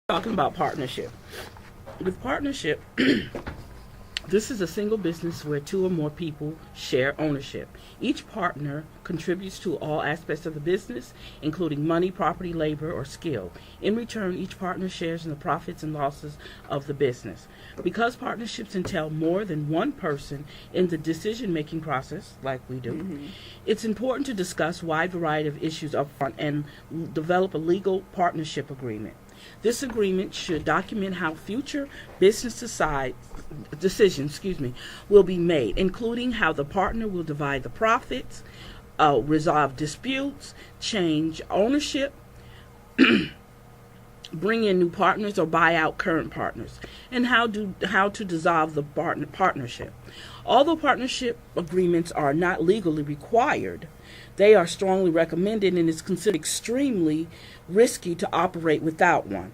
Talking about partnership. With partnership, this is a single business where two or more people share ownership. Each partner contributes to all aspects of the business, including money, property, labor, or skill. In return, each partner shares in the profits and losses of the business. Because partnerships entail more than one person in the decision-making process, like we do, it's important to discuss a wide variety of issues upfront and develop a legal partnership agreement. This agreement should document how future business decisions will be made, including how the partner will divide the profits, resolve disputes, change ownership, bring in new partners or buy out current partners, and how to dissolve the partnership. Although partnership agreements are not legally required, they are strongly recommended and is considered extremely risky to operate without one.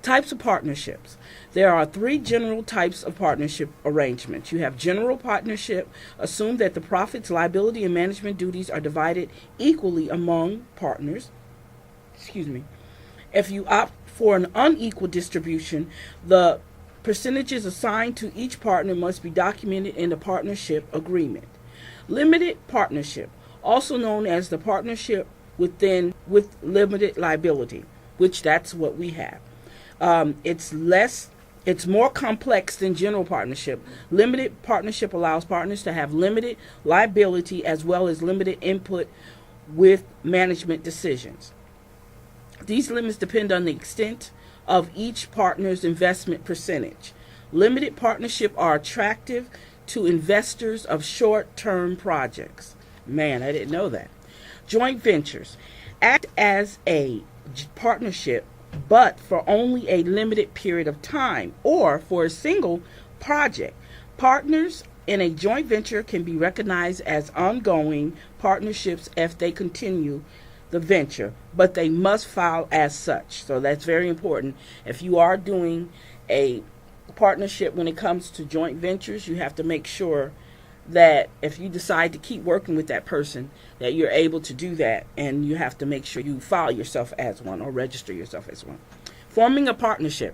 Types of partnerships. There are three general types of partnership arrangements. You have general partnership. Assume that the profits, liability, and management duties are divided equally among partners. If you opt for an unequal distribution, the percentages assigned to each partner must be documented in the partnership agreement. Limited partnership, also known as the partnership with limited liability, which that's what we have. It's more complex than general partnership. Limited partnership allows partners to have limited liability as well as limited input with management decisions. These limits depend on the extent of each partner's investment percentage. Limited partnership are attractive to investors of short-term projects. Man, I didn't know that. Joint ventures act as a partnership, but for only a limited period of time or for a single project. Partners in a joint venture can be recognized as ongoing partnerships if they continue the venture, but they must file as such. So that's very important. If you are doing a partnership when it comes to joint ventures, you have to make sure that if you decide to keep working with that person, that you're able to do that, and you have to make sure you file yourself as one or register yourself as one. Forming a partnership.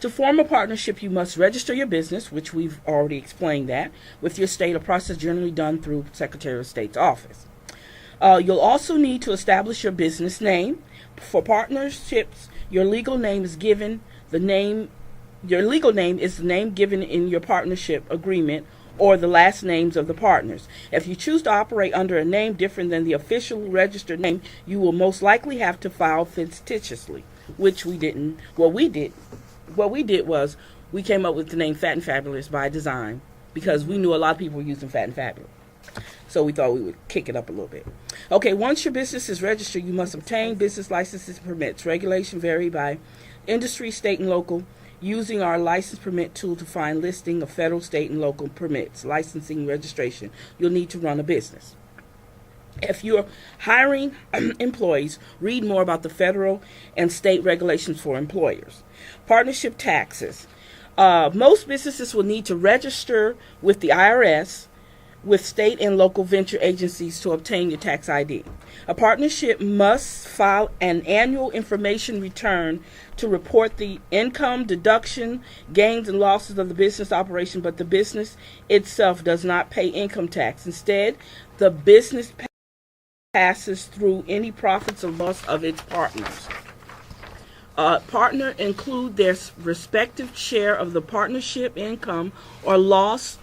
To form a partnership, you must register your business, which we've already explained that, with your state, a process generally done through Secretary of State's office. You'll also need to establish your business name. For partnerships, your legal name is the name given in your partnership agreement or the last names of the partners. If you choose to operate under a name different than the official registered name, you will most likely have to file fictitiously, which we didn't. What we did was we came up with the name Fat and Fabulous by design because we knew a lot of people were using Fat and Fabulous. So we thought we would kick it up a little bit. Okay, once your business is registered, you must obtain business licenses and permits. Regulation vary by industry, state, and local. Using our license permit tool to find listing of federal, state, and local permits, licensing, registration, you'll need to run a business. If you're hiring employees, read more about the federal and state regulations for employers. Partnership taxes. Most businesses will need to register with the IRS, with state and local venture agencies to obtain your tax ID. A partnership must file an annual information return to report the income, deduction, gains, and losses of the business operation, but the business itself does not pay income tax. Instead, the business passes through any profits or loss of its partners. Partner include their respective share of the partnership income or loss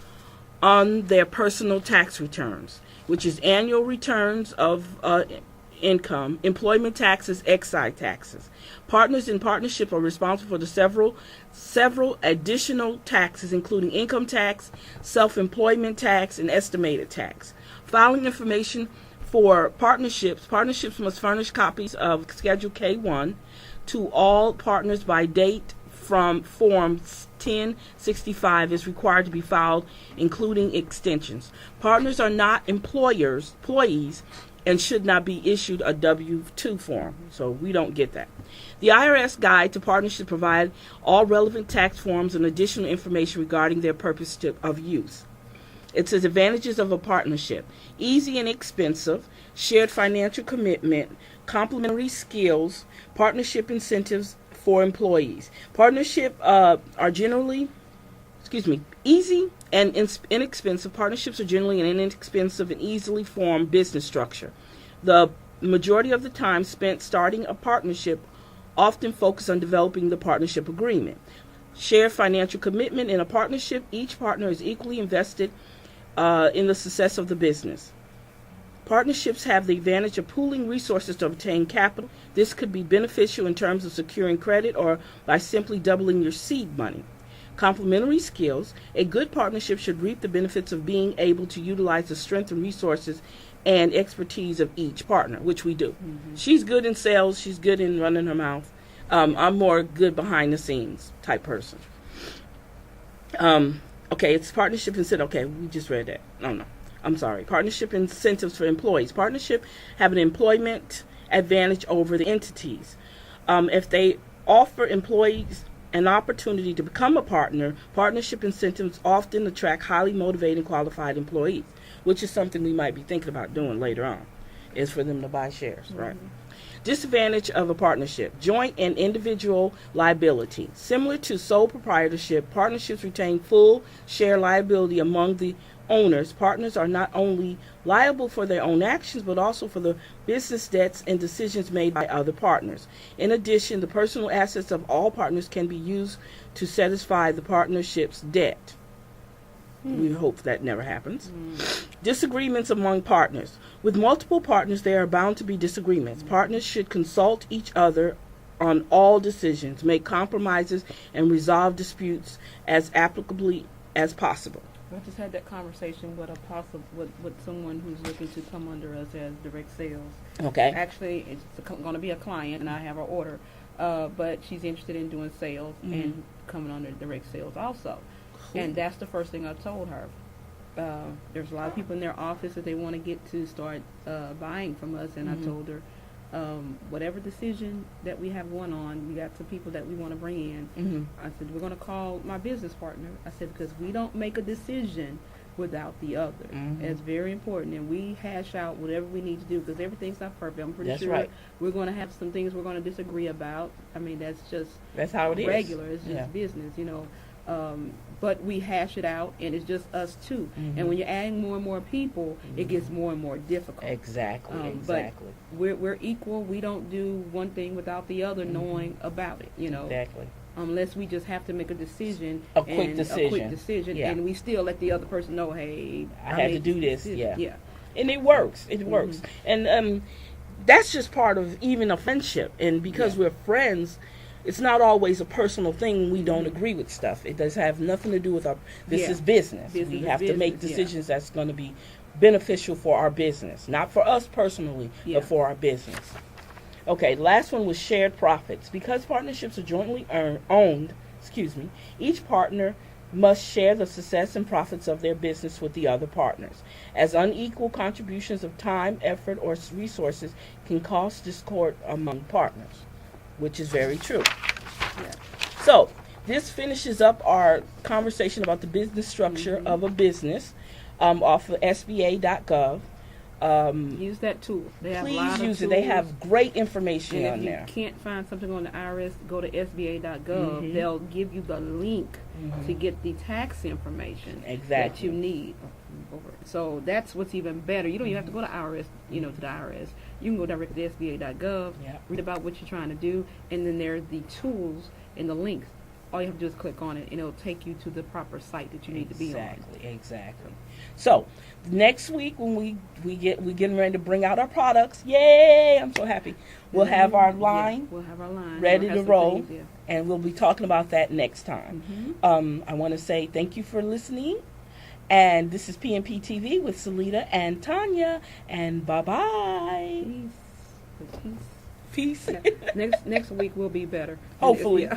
on their personal tax returns, which is annual returns of income, employment taxes, excise taxes. Partners in partnership are responsible for the several additional taxes, including income tax, self-employment tax, and estimated tax. Filing information for partnerships must furnish copies of Schedule K1 to all partners by date from Form 1065 is required to be filed, including extensions. Partners are not employees, and should not be issued a W-2 form, so we don't get that. The IRS Guide to Partnerships provide all relevant tax forms and additional information regarding their purpose of use. It says advantages of a partnership: easy and inexpensive, shared financial commitment, complementary skills, partnership incentives for employees. Partnership are generally, easy and inexpensive. Partnerships are generally an inexpensive and easily formed business structure. The majority of the time spent starting a partnership often focus on developing the partnership agreement. Shared financial commitment in a partnership. Each partner is equally invested in the success of the business. Partnerships have the advantage of pooling resources to obtain capital. This could be beneficial in terms of securing credit or by simply doubling your seed money. Complementary skills. A good partnership should reap the benefits of being able to utilize the strength and resources and expertise of each partner, which we do. Mm-hmm. She's good in sales. She's good in running her mouth. I'm more good behind the scenes type person. Okay, it's partnership incentive. Okay, we just read that. No. I'm sorry. Partnership incentives for employees. Partnership have an employment advantage over the entities. If they offer employees an opportunity to become a partner, partnership incentives often attract highly motivated and qualified employees, which is something we might be thinking about doing later on, is for them to buy shares, mm-hmm. right? Disadvantage of a partnership: joint and individual liability. Similar to sole proprietorship, partnerships retain full share liability among the owners. Partners are not only liable for their own actions, but also for the business debts and decisions made by other partners. In addition, the personal assets of all partners can be used to satisfy the partnership's debt. We hope that never happens. Disagreements among partners. With multiple partners, there are bound to be disagreements. Partners should consult each other on all decisions, make compromises, and resolve disputes as applicably as possible. I just had that conversation with with someone who's looking to come under us as direct sales. Okay. Actually, it's going to be a client, and I have her order, but she's interested in doing sales and coming under direct sales also. Cool. And that's the first thing I told her. There's a lot of people in their office that they want to get to start buying from us, and I told her, whatever decision that we have going on, we got some people that we want to bring in. I said, we're going to call my business partner. I said, because we don't make a decision without the other. It's very important, and we hash out whatever we need to do, because everything's not perfect. I'm pretty sure we're going to have some things we're going to disagree about. I mean, that's how it regular. is. It's just business, you know. But we hash it out, and it's just us two. And when you're adding more and more people, it gets more and more difficult. Exactly. But we're equal. We don't do one thing without the other knowing about it, you know. Exactly. Unless we just have to make a decision. A quick decision. Yeah. And we still let the other person know, hey, I had to do this. Yeah. And it works. It works. And that's just part of even a friendship. And because we're friends, it's not always a personal thing. We don't agree with stuff. It does have nothing to do with this is business. We have to make decisions that's going to be beneficial for our business. Not for us personally, but for our business. Okay, last one was shared profits. Because partnerships are jointly owned, each partner must share the success and profits of their business with the other partners, as unequal contributions of time, effort, or resources can cause discord among partners, which is very true. So this finishes up our conversation about the business structure of a business off of SBA.gov. Use that tool. They have please a lot use of it. They have great information on there. If you can't find something on the IRS, go to SBA.gov. They'll give you the link to get the tax information that you need. So that's what's even better. You don't even have to go to IRS, to the IRS. You can go directly to SBA.gov, read about what you're trying to do, and then there are the tools and the links. All you have to do is click on it, and it'll take you to the proper site that you need to be on. Exactly. So next week when we're getting ready to bring out our products, yay! I'm so happy. We'll have our line. We'll have our line ready to roll, and we'll be talking about that next time. I want to say thank you for listening, and this is PNP TV with Salita and Tanya, and bye-bye. Peace. Next week will be better. Hopefully.